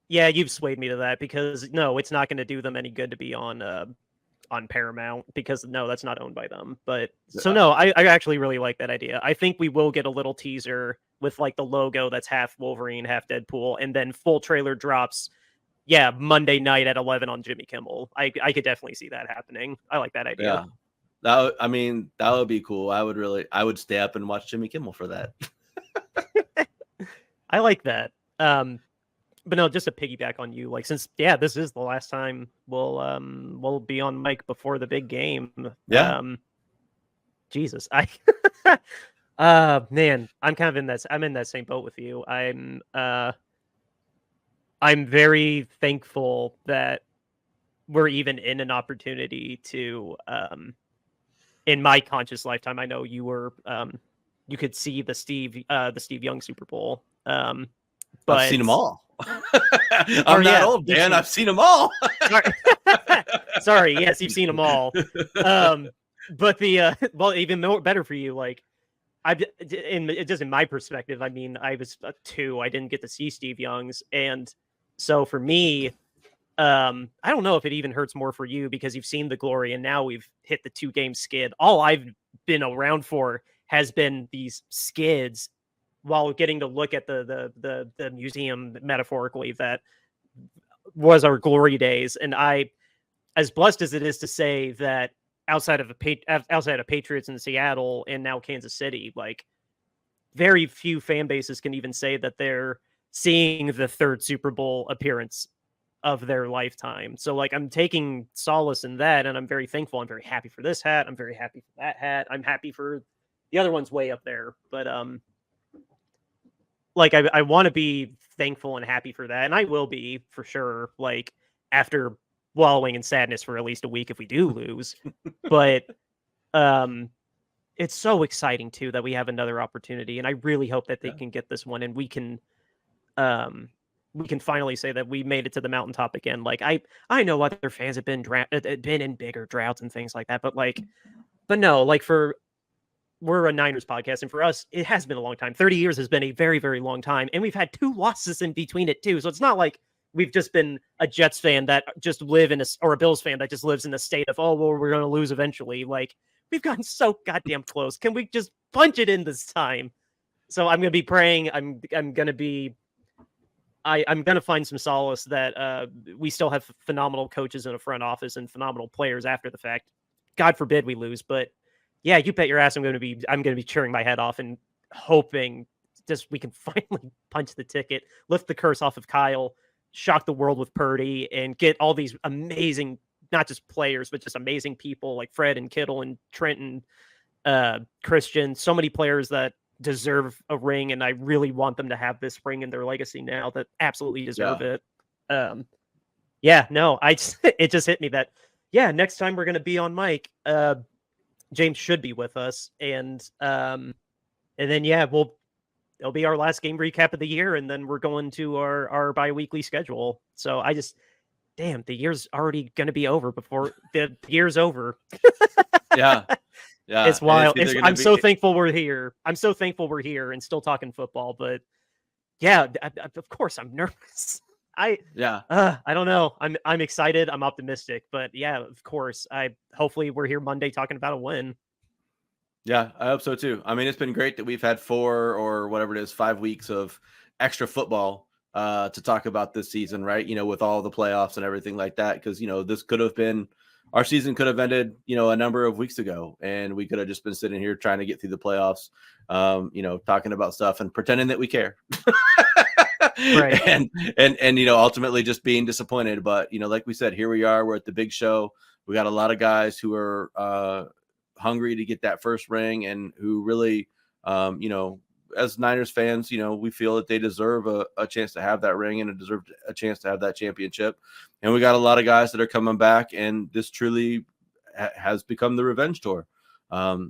yeah, you've swayed me to that, because no, it's not going to do them any good to be on Paramount, because no, that's not owned by them. But so no, I actually really like that idea. I think we will get a little teaser with like the logo that's half Wolverine, half Deadpool, and then full trailer drops. Yeah, Monday night at 11 on Jimmy Kimmel. I could definitely see that happening. I like that idea. Yeah, that would be cool. I would stay up and watch Jimmy Kimmel for that. I like that. But no, just to piggyback on you, like, since this is the last time we'll be on mic before the big game. Yeah. Jesus, man, I'm kind of in that same boat with you. I'm very thankful that we're even in an opportunity to in my conscious lifetime. I know you were you could see the Steve Young Super Bowl. But I've seen them all. I'm not old, Dan. I've seen them all. Sorry, yes, you've seen them all. But well, even better for you. Like, just in my perspective, I mean, I was 2. I didn't get to see Steve Young's, and so for me, I don't know if it even hurts more for you, because you've seen the glory, and now we've hit the 2-game skid. All I've been around for has been these skids, while getting to look at the museum, metaphorically, that was our glory days. And I, as blessed as it is to say that outside of Patriots in Seattle and now Kansas City, like, very few fan bases can even say that they're seeing the 3rd Super Bowl appearance of their lifetime. So like, I'm taking solace in that, and I'm very thankful. I'm very happy for this hat. I'm very happy for that hat. I'm happy for the other one's way up there. But like, I want to be thankful and happy for that, and I will be, for sure, like, after wallowing in sadness for at least a week if we do lose. But it's so exciting too that we have another opportunity, and I really hope that they can get this one, and we can finally say that we made it to the mountaintop again. Like, I know other fans have been in bigger droughts and things like that, but no, like, we're a Niners podcast, and for us, it has been a long time. 30 years has been a very, very long time, and we've had 2 losses in between it too. So it's not like we've just been a Jets fan that just live or a Bills fan that just lives in a state of, oh, well, we're going to lose eventually. Like, we've gotten so goddamn close. Can we just punch it in this time? So I'm going to be praying. I'm going to find some solace that we still have phenomenal coaches in a front office and phenomenal players after the fact. God forbid we lose, but yeah, you bet your ass I'm going to be cheering my head off and hoping just we can finally punch the ticket, lift the curse off of Kyle, shock the world with Purdy, and get all these amazing, not just players, but just amazing people like Fred and Kittle and Trent and Christian. So many players that deserve a ring, and I really want them to have this ring in their legacy now, that absolutely deserve it. It just hit me that, next time we're going to be on mic, James should be with us, and then it'll be our last game recap of the year, and then we're going to our bi-weekly schedule. So the year's already going to be over before the year's over. Yeah, it's wild. I'm so thankful we're here. I'm so thankful we're here and still talking football. But of course I'm nervous. I don't know. I'm excited. I'm optimistic, but of course, hopefully we're here Monday talking about a win. Yeah, I hope so too. I mean, it's been great that we've had 4 or whatever it is, 5 weeks of extra football to talk about this season, right? You know, with all the playoffs and everything like that, because this could have been, our season could have ended, a number of weeks ago, and we could have just been sitting here trying to get through the playoffs, talking about stuff and pretending that we care. Right. And ultimately just being disappointed. But like we said, here we are. We're at the big show. We got a lot of guys who are hungry to get that first ring, and who really as Niners fans, we feel that they deserve a chance to have that ring and deserve a chance to have that championship. And we got a lot of guys that are coming back, and this truly has become the revenge tour.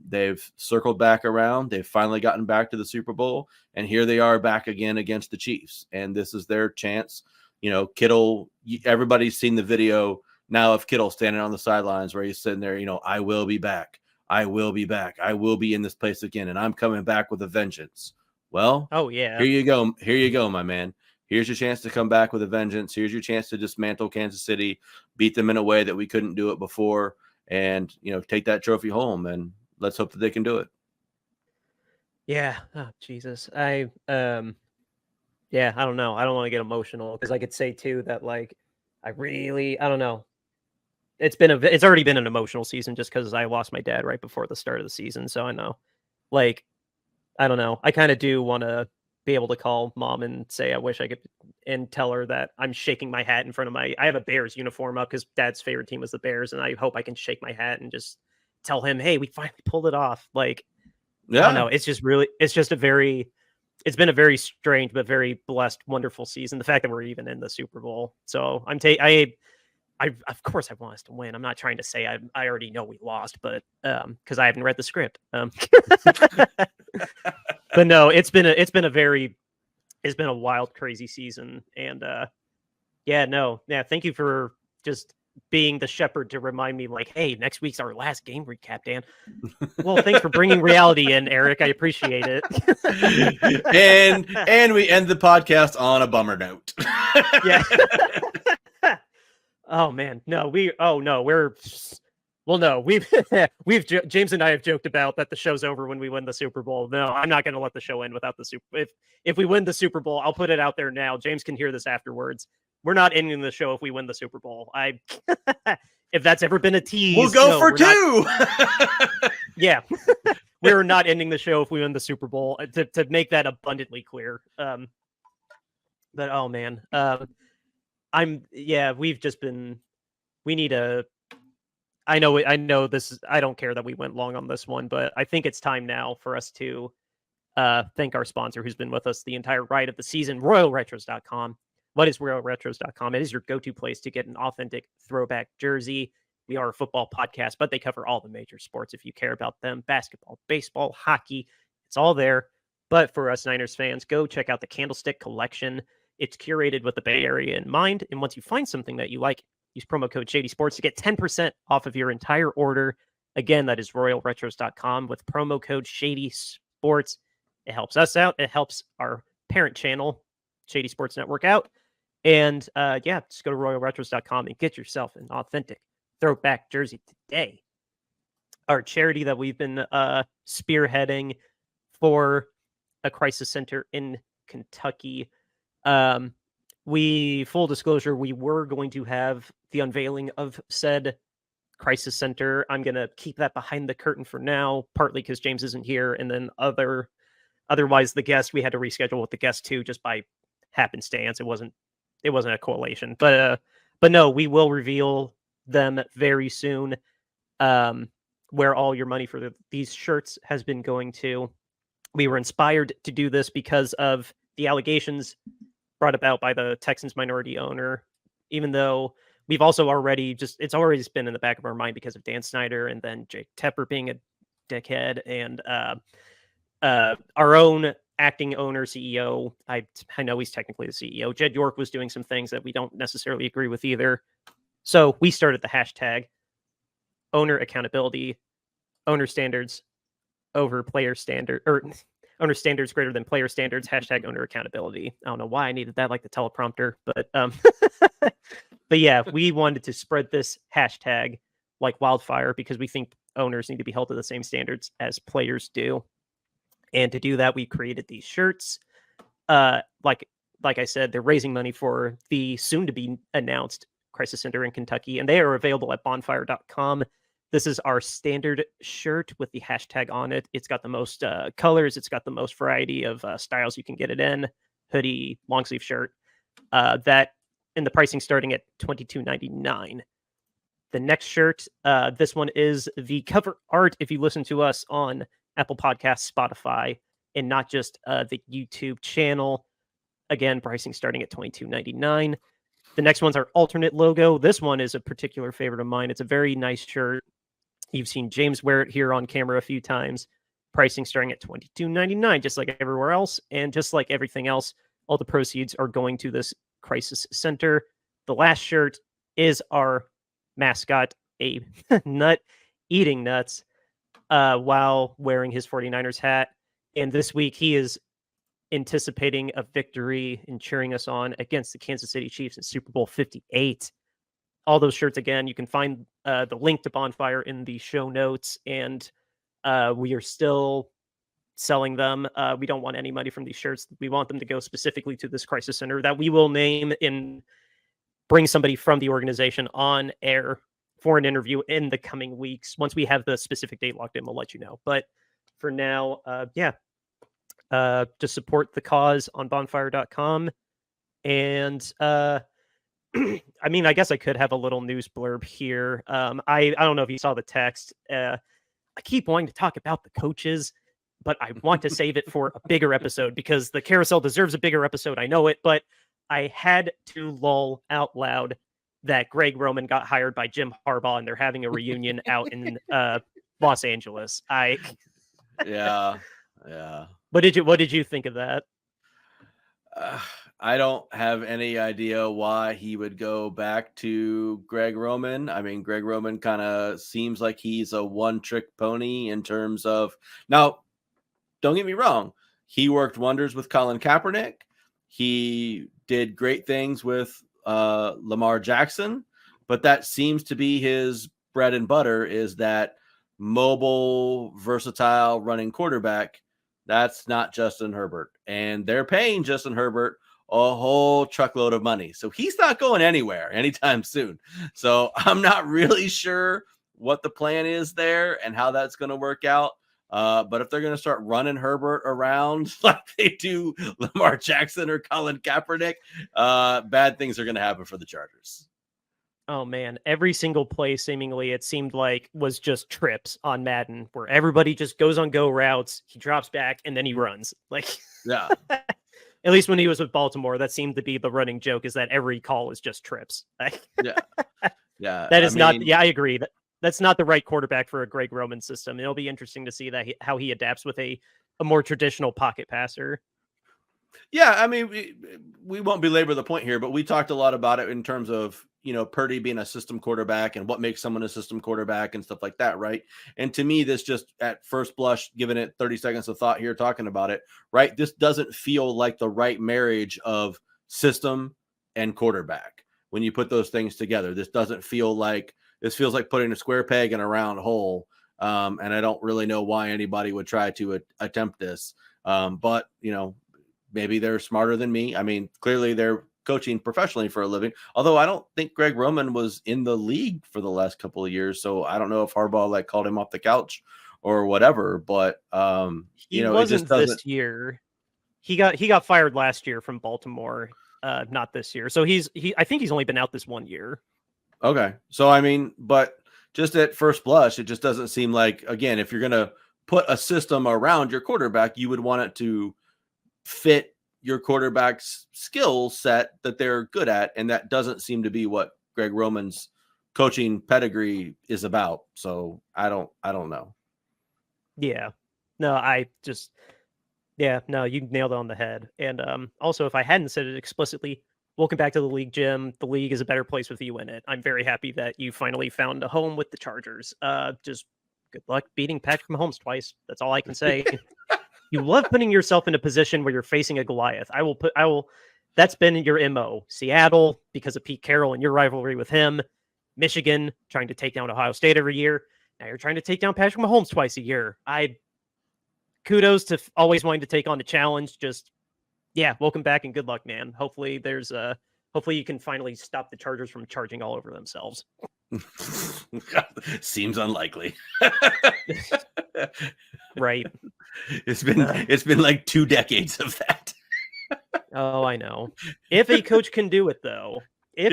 They've circled back around. They've finally gotten back to the Super Bowl, and here they are back again against the Chiefs. And this is their chance. Kittle, everybody's seen the video now of Kittle standing on the sidelines where he's sitting there, I will be back. I will be back. I will be in this place again, and I'm coming back with a vengeance. Well, oh yeah, here you go. Here you go, my man. Here's your chance to come back with a vengeance. Here's your chance to dismantle Kansas City, beat them in a way that we couldn't do it before, and take that trophy home. And let's hope that they can do it. Yeah. Oh Jesus. I don't know. I don't want to get emotional because I could say too that like I don't know. It's already been an emotional season just because I lost my dad right before the start of the season. So I know, like, I don't know. I kind of do want to be able to call mom and say I wish I could, and tell her that I'm shaking my hat in front of I have a Bears uniform up because dad's favorite team was the Bears, and I hope I can shake my hat and just tell him, hey, we finally pulled it off. Like, yeah. I don't know. It's been a very strange but very blessed, wonderful season. The fact that we're even in the Super Bowl. So I of course I want us to win. I'm not trying to say I already know we lost, but because I haven't read the script. But no, it's been a wild, crazy season, and thank you for just being the shepherd to remind me, like, hey, next week's our last game recap, Dan. Well, thanks for bringing reality in, Eric. I appreciate it. and we end the podcast on a bummer note. Yeah. Oh man, we've James and I have joked about that the show's over when we win the Super Bowl. No, I'm not going to let the show end without the Super. If we win the Super Bowl, I'll put it out there now. James can hear this afterwards. We're not ending the show if we win the Super Bowl. If that's ever been a tease, we'll go for two. Yeah, we're not ending the show if we win the Super Bowl. To make that abundantly clear. But oh man, we've just been. We need a. I know this is. I don't care that we went long on this one, but I think it's time now for us to thank our sponsor who's been with us the entire ride of the season, RoyalRetros.com. What is RoyalRetros.com? It is your go-to place to get an authentic throwback jersey. We are a football podcast, but they cover all the major sports if you care about them. Basketball, baseball, hockey, it's all there. But for us Niners fans, go check out the Candlestick Collection. It's curated with the Bay Area in mind. And once you find something that you like, use promo code Shady Sports to get 10% off of your entire order. Again, that is RoyalRetros.com with promo code Shady Sports. It helps us out. It helps our parent channel, Shady Sports Network, out. And just go to RoyalRetros.com and get yourself an authentic throwback jersey today. Our charity that we've been spearheading for a crisis center in Kentucky. Full disclosure, we were going to have the unveiling of said crisis center. I'm going to keep that behind the curtain for now, partly because James isn't here, and then otherwise the guest, we had to reschedule with the guest too, just by happenstance. It wasn't a correlation, but no, we will reveal them very soon. Where all your money for these shirts has been going to. We were inspired to do this because of the allegations brought about by the Texans minority owner, even though we've also it's always been in the back of our mind because of Dan Snyder and then Jake Tepper being a dickhead, and our own acting owner, CEO, I know he's technically the CEO, Jed York, was doing some things that we don't necessarily agree with either. So we started the hashtag owner accountability, owner standards over player standard, or owner standards greater than player standards, hashtag owner accountability. I don't know why I needed that like the teleprompter, but but yeah, we wanted to spread this hashtag like wildfire because we think owners need to be held to the same standards as players do. And to do that, we created these shirts. Like I said, they're raising money for the soon-to-be announced Crisis Center in Kentucky, and they are available at bonfire.com. This is our standard shirt with the hashtag on it. It's got the most colors. It's got the most variety of styles you can get it in. Hoodie, long sleeve shirt. That and the pricing starting at $22.99. The next shirt, this one is the cover art. If you listen to us on Apple Podcasts, Spotify, and not just the YouTube channel. Again, pricing starting at $22.99. The next one's our alternate logo. This one is a particular favorite of mine. It's a very nice shirt. You've seen James wear it here on camera a few times. Pricing starting at $22.99, just like everywhere else. And just like everything else, all the proceeds are going to this crisis center. The last shirt is our mascot, a nut eating nuts while wearing his 49ers hat. And this week he is anticipating a victory and cheering us on against the Kansas City Chiefs in Super Bowl 58. All those shirts, again, you can find the link to Bonfire in the show notes, and we are still selling them. We don't want any money from these shirts. We want them to go specifically to this crisis center that we will name and bring somebody from the organization on air for an interview in the coming weeks. Once we have the specific date locked in, we'll let you know. But for now, to support the cause on bonfire.com. And I mean, I guess I could have a little news blurb here. I don't know if you saw the text. I keep wanting to talk about the coaches, but I want to save it for a bigger episode because the carousel deserves a bigger episode. I know it, but I had to lull out loud that Greg Roman got hired by Jim Harbaugh and they're having a reunion out in Los Angeles. Yeah. What did you think of that? I don't have any idea why he would go back to Greg Roman. I mean, Greg Roman kind of seems like he's a one-trick pony in terms of... Now, don't get me wrong. He worked wonders with Colin Kaepernick. He did great things with Lamar Jackson, but that seems to be his bread and butter, is that mobile, versatile running quarterback. That's not Justin Herbert. And they're paying Justin Herbert a whole truckload of money. So he's not going anywhere anytime soon. So I'm not really sure what the plan is there and how that's going to work out. But if they're going to start running Herbert around like they do Lamar Jackson or Colin Kaepernick, bad things are going to happen for the Chargers. Oh man, every single play seemingly it seemed like was just trips on Madden where everybody just goes on go routes, he drops back and then he runs. Like yeah. At least when he was with Baltimore, that seemed to be the running joke, is that every call is just trips. Yeah. That is not I agree. That's not the right quarterback for a Greg Roman system. It'll be interesting to see how he adapts with a more traditional pocket passer. Yeah, I mean, we won't belabor the point here, but we talked a lot about it in terms of, Purdy being a system quarterback and what makes someone a system quarterback and stuff like that, right? And to me, this just at first blush, giving it 30 seconds of thought here, talking about it, right? This doesn't feel like the right marriage of system and quarterback. When you put those things together, this feels like putting a square peg in a round hole. And I don't really know why anybody would try to attempt this. But, maybe they're smarter than me. I mean, clearly they're coaching professionally for a living, although I don't think Greg Roman was in the league for the last couple of years. So I don't know if Harbaugh called him off the couch or whatever, but he wasn't this year. He got fired last year from Baltimore, not this year. So I think he's only been out this 1 year. Okay. So, I mean, but just at first blush, it just doesn't seem like, again, if you're going to put a system around your quarterback, you would want it to fit your quarterback's skill set that they're good at. And that doesn't seem to be what Greg Roman's coaching pedigree is about. So I don't know. Yeah, no, you nailed it on the head. And also, if I hadn't said it explicitly, welcome back to the league, Jim. The league is a better place with you in it. I'm very happy that you finally found a home with the Chargers. Just good luck beating Patrick Mahomes twice. That's all I can say. You love putting yourself in a position where you're facing a Goliath. That's been your MO. Seattle, because of Pete Carroll and your rivalry with him. Michigan, trying to take down Ohio State every year. Now you're trying to take down Patrick Mahomes twice a year. Kudos to always wanting to take on the challenge. Just, welcome back and good luck, man. Hopefully you can finally stop the Chargers from charging all over themselves. Seems unlikely. Right. It's been like 2 decades of that. Oh, I know. If a coach can do it though. Yeah.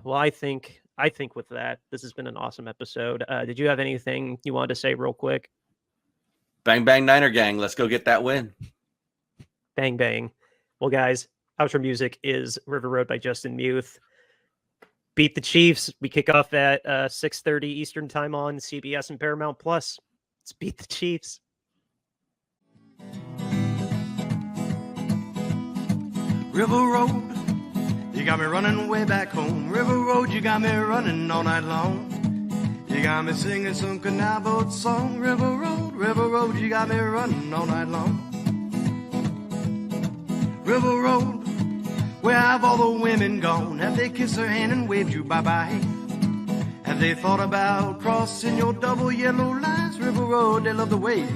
Well, I think with that, this has been an awesome episode. Did you have anything you wanted to say real quick? Bang, bang, Niner gang. Let's go get that win. Bang, bang. Well, guys, outro music is River Road by Justin Muth. Beat the Chiefs. We kick off at 6:30 Eastern time on CBS and Paramount Plus. Let's beat the Chiefs. River Road, you got me running way back home. River Road, you got me running all night long. You got me singing some canal boat song. River Road, you got me running all night long. River Road, where have all the women gone? Have they kissed her hand and waved you bye-bye? Have they thought about crossing your double yellow lines? River Road, they love the way you